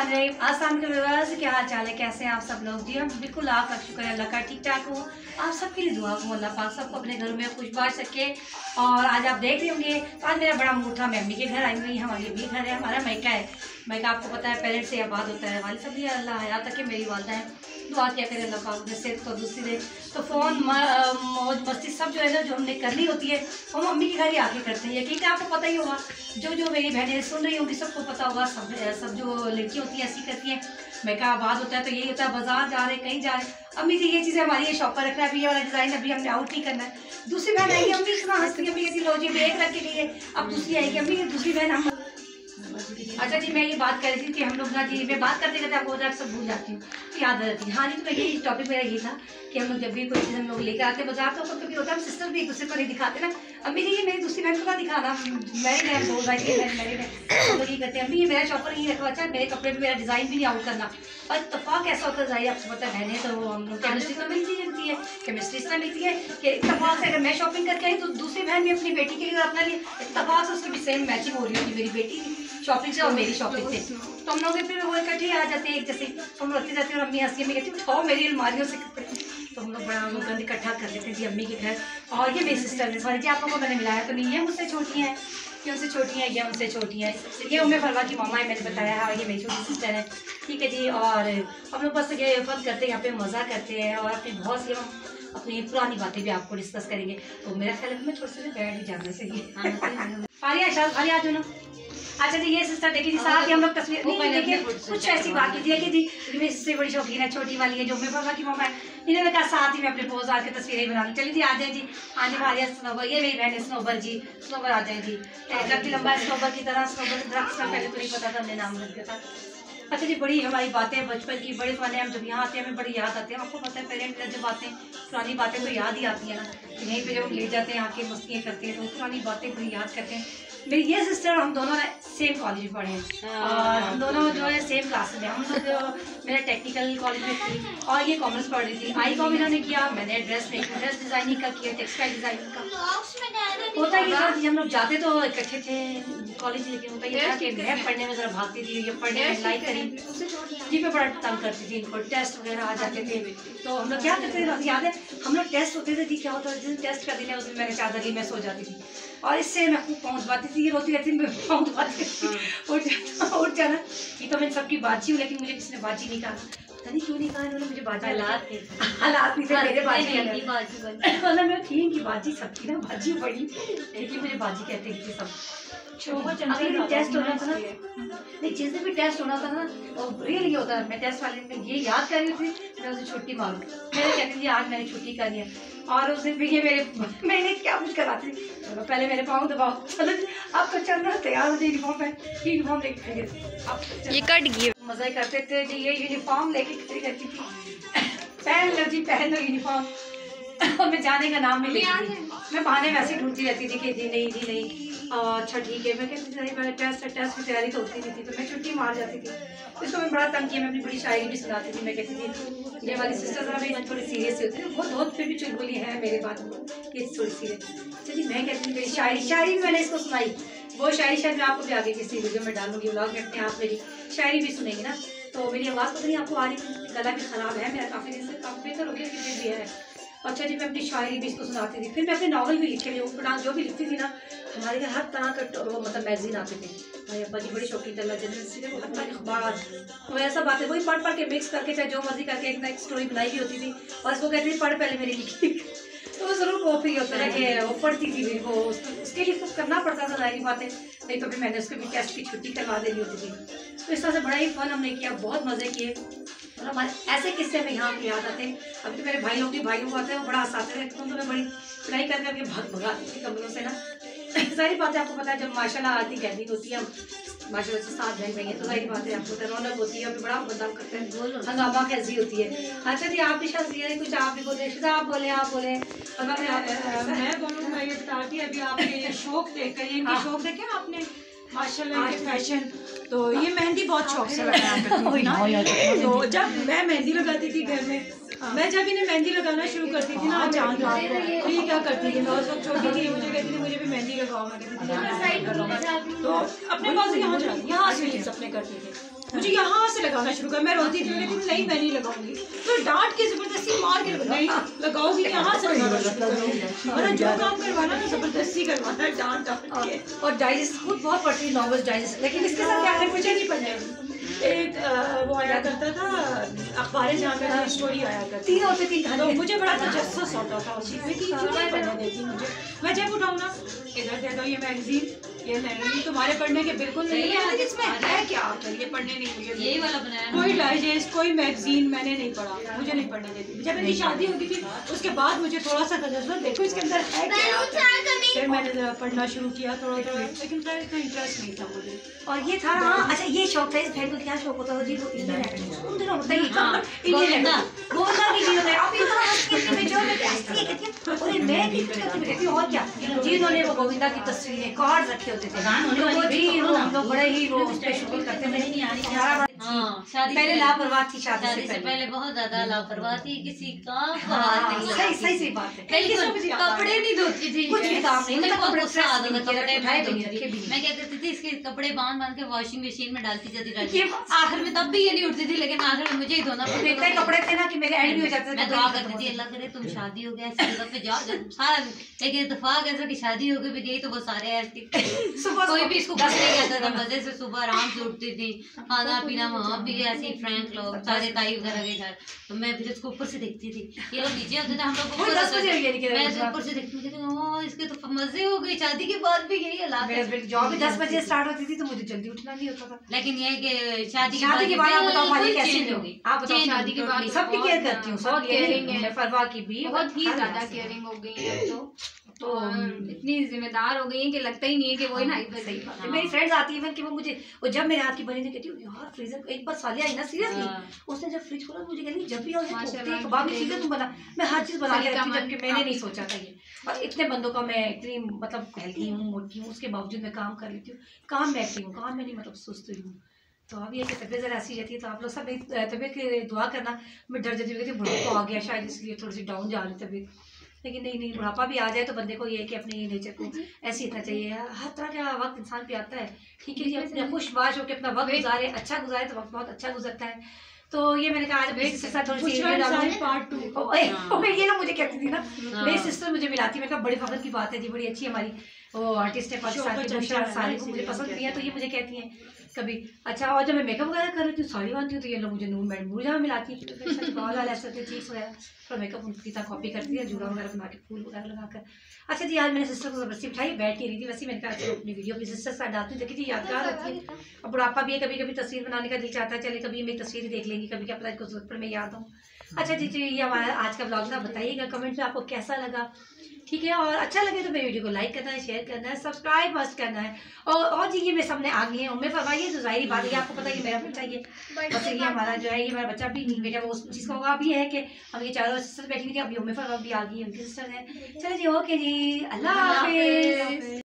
अस्सलाम वालेकुम, क्या हाल चाल है, कैसे हैं आप सब लोग। जी हम बिल्कुल आपका शुक्र है अल्लाह का ठीक ठाक हूँ। आप सबके लिए दुआ हूँ अल्लाह पाक सबको अपने घरों में खुश बांट सके। और आज आप देख रहे होंगे तो आज मेरा बड़ा मूड था, मैं अम्मी के घर आई हुई, हमारी अम्मी घर है, हमारा मैका है। मैका आपको पता है पेरेंट्स से आबाद होता है, वाली सब भी अल्लाह हयात तक के मेरी वालदा है, दुआ क्या करें अल्लाह पाक जैसे तो दूसरी दे। तो फ़ोन मौज मस्ती सब जो है ना जो हमने करनी होती है वो हम अम्मी के घर ही आके करते हैं। यकीन आपको पता ही होगा, जो मेरी बहनें सुन रही होंगी सबको पता होगा, सब जो लड़की होती है ऐसी करती हैं। मैका आबाद होता है तो यही होता है, बाजार जा रहे कहीं जा रहे अम्मी जी ये चीज़ें हमारी ये शॉप पर रखना है, अभी ये वाला डिज़ाइन अभी हमने आउट नहीं करना है। दूसरी बहन आएगी अम्मी इतना हंसती है, अम्मी कहती लो जी एक रख के लिए, अब दूसरी आएगी अम्मी दूसरी बहन हम। अच्छा जी मैं ये बात कर रही थी कि हम लोग ना जी मैं बात करते करते आपको सब भूल जाती हूँ तो याद आ जाती है। हाँ जी तो यही टॉपिक मेरा ये था कि हम लोग जब भी कोई चीज़ हम लोग लेकर आते हैं बाजार तो कभी होता है हम सिस्टर भी एक दूसरे को नहीं दिखाते ना, अम्मी जी ये मेरी दूसरी बहन को ना दिखाना, मैरिड है दो भाई मैरिड है हम लोग ये करते हैं। अम्मी ये मेरा शॉपर नहीं रखा, अच्छा मेरे कपड़े में मेरा डिज़ाइन भी नहीं आउट करना। और इत्तफाक ऐसा होता है आपको पता है बहनें तो हम लोग केमिस्ट्री तो मिलती है, केमिस्ट्री से मिलती है कि इत्तफाक से अगर मैं शॉपिंग करके आई तो दूसरी बहन भी अपनी बेटी के लिए और अपने लिए इत्तफाक से उसकी भी सेम मैचिंग हो रही होगी, मेरी बेटी की शॉपिंग से और मेरी शॉपिंग से। तो हम लोग फिर वो इकट्ठे आ जाते हैं एक जैसे हम रखते जाते हैं और अम्मी हंसी में कहती है उठाओ मेरी अलमारियों से कपड़े, तो हम लोग बड़ा गंद इकट्ठा कर लेते हैं जी अम्मी के घर। और ये मेरी सिस्टर है, सॉरी जी आप लोगों को मैंने मिलाया तो नहीं, ये मुझसे छोटी हैं, ये उनसे छोटी हैं, ये उनसे छोटी हैं, ये उम्मे फरवा की मामा है मैंने बताया है, और ये मेरी छोटी सिस्टर है, ठीक है जी। और हम लोग बस ये फन करते हैं, यहाँ पे मज़ा करते हैं और अपनी बहुत सी हम अपनी पुरानी बातें भी आपको डिस्कस करेंगे। तो मेरा ख्याल है मैं थोड़ी सी बैठ ही जाना चाहिए। फारिया शायद फारिया जो ना अच्छा जी ये सिस्टर देखिए जी साथ ही हम लोग तस्वीर देखिए कुछ ऐसी बात की देखिए जी मेरी सिस्टर बड़ी शौकीन है, छोटी वाली है जो मेरे पापा की मामा है, इन्होंने कहा साथ ही में अपने पोज आके तस्वीरें बनानी। चलिए जी आ जाए जी, हाँ जी फारिया स्नोबर, ये मेरी बहन है स्नोबर जी, स्नोबर आ जाए जी, काफी लंबा स्नोबर की तरह, स्नोबर की तरह पहले तो नहीं पता था, हमने नाम रख दिया था। अच्छा जी बड़ी हमारी बातें बचपन की बड़े फन है, हम जब यहाँ आते हैं हमें बड़ी याद आती है, आपको पता है पेरेंट्स जब आते हैं पुरानी बातें तो याद ही आती है ना, यहीं पे जब हम ले जाते हैं आके मस्तियाँ करते हैं तो पुरानी बातें बड़ी याद करते हैं। मेरी ये सिस्टर हम दोनों सेम कॉलेज में पढ़े हैं और हम दोनों जो है सेम क्लास में, हम लोग मेरा टेक्निकल कॉलेज में थी और ये कॉमर्स पढ़ रही थी। आई कॉम इन्होंने किया, मैंने ड्रेस डिज़ाइनिंग का किया, टेक्सटाइल डिज़ाइनिंग का। होता ही था हम लोग जाते तो इकट्ठे थे कॉलेज, लेकिन होता ये था कि मैं पढ़ने में ज़रा भागती थी, ये पढ़ने में लाइक करी जी मैं बड़ा तंग करती थी इनको, टेस्ट वगैरह आ जाते थे तो हम लोग क्या करते थे याद है हम लोग टेस्ट होते थे जी, क्या होता है जिस टेस्ट का दिन है उस दिन मैंने चादर ली मैं सो जाती थी और इससे मैं खूब पहुँच पाती थी, ये रोती रहती थी मैं पहुँच पाती थी उठ जाना। ये तो मैं सबकी बाजी हूँ लेकिन मुझे किसी ने बाजी नहीं कहा, पता नहीं क्यों नहीं कहा इन्होंने मुझे बाजी, हालात नहीं थे मेरे बाजी मतलब मैं थी इनकी बाजी सबकी ना बाजी बड़ी, लेकिन मुझे बाजी कहते थे सब। टेस्ट होना था ना नहीं, जिस दिन भी टेस्ट होना था ना और रियल ये होता है मैं टेस्ट वाले दिन ये याद कर रही थी मैं उसे छुट्टी मारूँ, मैंने कहती थी आज मैंने छुट्टी करनी है और उस दिन भी ये मैंने क्या कुछ कराती थी, चलो पहले मेरे पाँव दबाओ चलो आप तो चल रहा तैयार हो यूनिफॉर्म पहन यूनिफॉर्म लेके आप ये कट गई मज़ा करते थे जी, ये यूनिफॉर्म लेके खड़ी रहती थी पहन लो जी पहन लो यूनिफॉर्म और मैं जाने का नाम नहीं लेती थी, मैं बहाने वैसे ढूंढती रहती थी कि जी नहीं अच्छा ठीक है, मैं कहती थी मेरे टेस्ट की तैयारी तो होती नहीं थी तो मैं छुट्टी मार जाती थी। इसको मैं बड़ा तंग किया, मैं अपनी बड़ी शायरी भी सुनाती थी, मैं कहती थी ये वाली सिस्टर जरा भी थोड़ी सीरियस होती थी, बहुत फिर भी चुलबुली है मेरे बात में कि थोड़ी सीरियस। चलिए मैं कहती थी मेरी शायरी भी मैंने इसको सुनाई, वो शायरी शायद मैं आपको भी आगे किसी वीडियो में डालूंगी व्लॉग में, अपने आप मेरी शायरी भी सुनेंगे ना। तो मेरी आवाज़ पता नहीं आपको आ रही, गला भी ख़राब है मेरा काफ़ी दिन से, काफ़ी बेहतर हो गया लेकिन भी है। अच्छा जी मैं अपनी शायरी भी इसको सुनाती थी, फिर मैं अपने नावल भी लिखे थे, जो भी लिखती थी ना हमारे घर हर तरह का वो मतलब मैगजीन आते थे, भाई अब्बा जी बड़ी शौकीन तल्ला जनरल वो हर तरह अखबार वो ऐसा बात है वही पढ़ के मिक्स करके चाहे जो मर्जी करके एक ना एक स्टोरी बनाई भी होती थी और इसको कहती थी पढ़ पहले मेरी लिखी तो वो ज़रूर कॉपी होता है कि वो पढ़ती थी फिर वो उसके लिए कुछ करना पड़ता था सारी बातें, नहीं तो फिर मैंने उसके भी टेस्ट की छुट्टी करवा देनी होती थी। तो इस तरह से बड़ा ही फन हमने किया, बहुत मज़े किए और हमारे ऐसे किस्से में यहाँ पे याद आते हैं। अभी तो मेरे भाइयों को आते हैं वो बड़ा हंसाते थे, तो मैं बड़ी लड़ाई कर करके भगाती थी कमरों से ना सारी बातें आपको पता है जब माशाल्लाह आती गैदरिंग होती है माशाल्लाह से साथ बहन भाई है तो सारी बातें आपको पता है रौनक होती है, बड़ा बदनाम करते हैं, हंगामा कैसी होती है। अच्छा जी आप भी शायद कुछ आप भी बोले आप बोले मैं बोलूँ मैं ये बताती अभी आपने ये शौक देखा, ये शौक देखे आपने माशाल्लाह ये फैशन, तो ये मेहंदी बहुत शौक से लगाया करती थी ना, तो जब मैं मेहंदी लगाती थी घर में मैं जब इन्हें मेहंदी लगाना शुरू करती थी ना चांद रात को, तो ये क्या करती थी, मैं उस वक्त छोटी थी, मुझे कहती थी मुझे भी मेहंदी लगाओ, मैं कहती थी तो अपने पास यहाँ से ये सपने करते थे, मुझे यहाँ से लगाना शुरू कर, मैं रोती थी, मैं कहती थी नहीं मैं नहीं लगाऊंगी, तो डांट के जबरदस्ती मार के नहीं लगाओगी, यहाँ से लगाना शुरू करो, और जो काम करवाना तो जबरदस्ती करवाना है, डांट के। और डाइजेस्ट खुद बहुत पढ़ती है नॉवेल्स डाइजेस्ट, लेकिन इसके साथ क्या है मुझे नहीं पढ़ने। एक वो आया करता था अखबारें जहाँ पे स्टोरी आया करती, 3 होते 3 तो मुझे बड़ा तजस्सुस होता था उसी में कि क्यों नहीं पढ़ने देती मुझे, मैं जब उठाऊँ ना इधर दे दो ये मैगजीन, ये नहीं तुम्हारे पढ़ने के बिल्कुल नहीं है, इसमें है क्या ये पढ़ने नहीं, मुझे यही वाला बनाया कोई डाइजेस्ट कोई मैगजीन मैंने नहीं पढ़ा, मुझे नहीं पढ़ने देती। जब मेरी शादी होगी थी उसके बाद मुझे थोड़ा सा तजस्सुस, देखो इसके अंदर है क्या, फिर मैंने पढ़ना शुरू किया थोड़ा थोड़ा, लेकिन फिर इतना इंटरेस्ट नहीं था मुझे। और ये था हाँ, अच्छा ये शौक था इस बहन को, क्या शौक होता था जी, वो इंडियन एक्टर उन दिनों होता ही इंडियन एक्टर गोविंदा की जिन्होंने अब इतना हंसती में जो मैं कहती है और मैं भी कहती हूँ और क्या जी, इन्होंने वो गोविंदा की तस्वीरें कार्ड रखे होते थे, तो जी हम लोग बड़े ही वो उस पे शूटिंग करते थे। शादी पहले लापरवाह थी, शादी से पहले बहुत ज्यादा लापरवाह थी, किसी का सही बात है, कपड़े नहीं धोती थी, कुछ भी काम नहीं, कपड़े कपड़े मैं क्या करती थी इसके कपड़े बांध के वॉशिंग मशीन में डालती जाती, आखिर में तब भी ये नहीं उठती थी, लेकिन आखिर में मुझे ही धोना पड़ता। इतने कपड़े थे ना कि मेरे एंड भी हो जाते थे, मैं दुआ करती थी अल्लाह करे तुम शादी हो गया ऐसी जगह पे जाओ सारा, लेकिन इत्तेफाक ऐसा कि शादी हो गई गई तो वो सारे ऐसे सुबह कोई भी इसको कुछ नहीं कहता था, मजे से सुबह आराम से उठती थी, खाना पीना वहाँ भी ऐसे फ्रेंड लोग सारे ताई वगैरह के घर, तो मैं फिर इसको ऊपर से देखती थी, ये लोग नीचे होते थे हम लोग ऊपर से देखती थी, इसके तो मजे हो गए, शादी के बाद भी यही हालात है, जॉब 10 बजे स्टार्ट होती थी तो मुझे जल्दी उठना नहीं होता था, लेकिन ये कि शादी के बाद आप बताओ वाली कैसी होगी, आप बताओ शादी के बाद सबकी केयर करती हूँ, सब केयरिंग है, परवाह की भी बहुत ही ज्यादा केयरिंग हो गई है, तो इतनी जिम्मेदार हो गई है कि लगता ही नहीं है कि वो ना सही बात है। मेरी फ्रेंड्स आती है कि वो मुझे, और जब मेरे हाथ की बनी थी कहती हूँ यार फ्रीजर एक बार सालिया आई ना सीरियसली, उसने जब फ्रिज खोला मुझे कहती जब भी आओ कबाब में चीजें तुम बना, मैं हर चीज बना के रखती, जबकि मैंने नहीं सोचा था ये, और इतने बंदों का मैं इतनी मतलब हेल्दी हूँ, मोटी हूँ, उसके बावजूद मैं काम कर लेती हूँ, काम में एक्टिव हूँ, काम में नहीं मतलब सुस्त हुई हूँ। तो अब ये कि तबीयत ज़रा ऐसी रहती है, तो आप लोग सब तबीयत की दुआ करना, मैं डर जाती हूँ बुढ़ापा आ गया शायद इसलिए थोड़ी सी डाउन जा रही तबीयत, लेकिन नहीं बुढ़ापा भी आ जाए तो बंदे को ये है कि अपने नेचर को ऐसे इतना चाहिए, हर तरह का वक्त इंसान पे आता है, ठीक है जी, अपने खुशबाश होकर अपना वक्त गुजारे, अच्छा गुजारे तो वक्त बहुत अच्छा गुजरता है। तो ये मैंने कहा आज मेरी सिस्टर थोड़ी सी पार्ट 2 ये ना मुझे कहती थी ना, मेरी सिस्टर मुझे मिलाती, मैं कहा बड़े फख्र की बात है जी, बड़ी अच्छी हमारी वो आर्टिस्ट है पाकिस्तान की, सारी को मुझे पसंद नहीं है, तो ये मुझे कहती हैं कभी अच्छा, और जब मैं मेकअप वगैरह कर रही हूँ साड़ी बांधती हूँ तो ये लोग मुझे नूर मैडम मुझे मिलाती है, चीज वगैरह थोड़ा मेकअप उनकी तरह कॉपी करती है, जूड़ा वगैरह बना के फूल वगैरह लगाकर। अच्छा जी, आज मैंने सिस्टर को जबरदस्ती बिठाई, बैठ के रही थी, वैसे मैंने कहा अच्छा अपनी वीडियो अपनी सिस्टर से डालती हूँ, देखी जी यादगार होती है, और बुढ़ापा भी है, कभी कभी तस्वीर बनाने का दिल चाहता है, चले कभी मेरी तस्वीर देख लेंगी, कभी क्या पता इसको जरूरत पर मैं याद हूँ। अच्छा जी, ये हमारा आज का ब्लॉग था, बताइएगा कमेंट में आपको कैसा लगा, ठीक है, और अच्छा लगे तो मेरी वीडियो को लाइक करना है, शेयर करना है, सब्सक्राइब मस्ट करना है, और जी ये मेरे सामने आ गई है उम्मीद फरमाइए, तो जाहिर बात है आपको पता है कि मेरा बच्चा ये बस ये हमारा जो है ये हमारा बच्चा भी नहीं बेटा, वो जिसका होगा भी है कि हम ये चारों सिस्टर बैठी हुई थी, अभी उम्मीद फरमा भी आ गई, उनकी सिस्टर है। चलो जी, ओके जी, अल्लाह हाफिज़।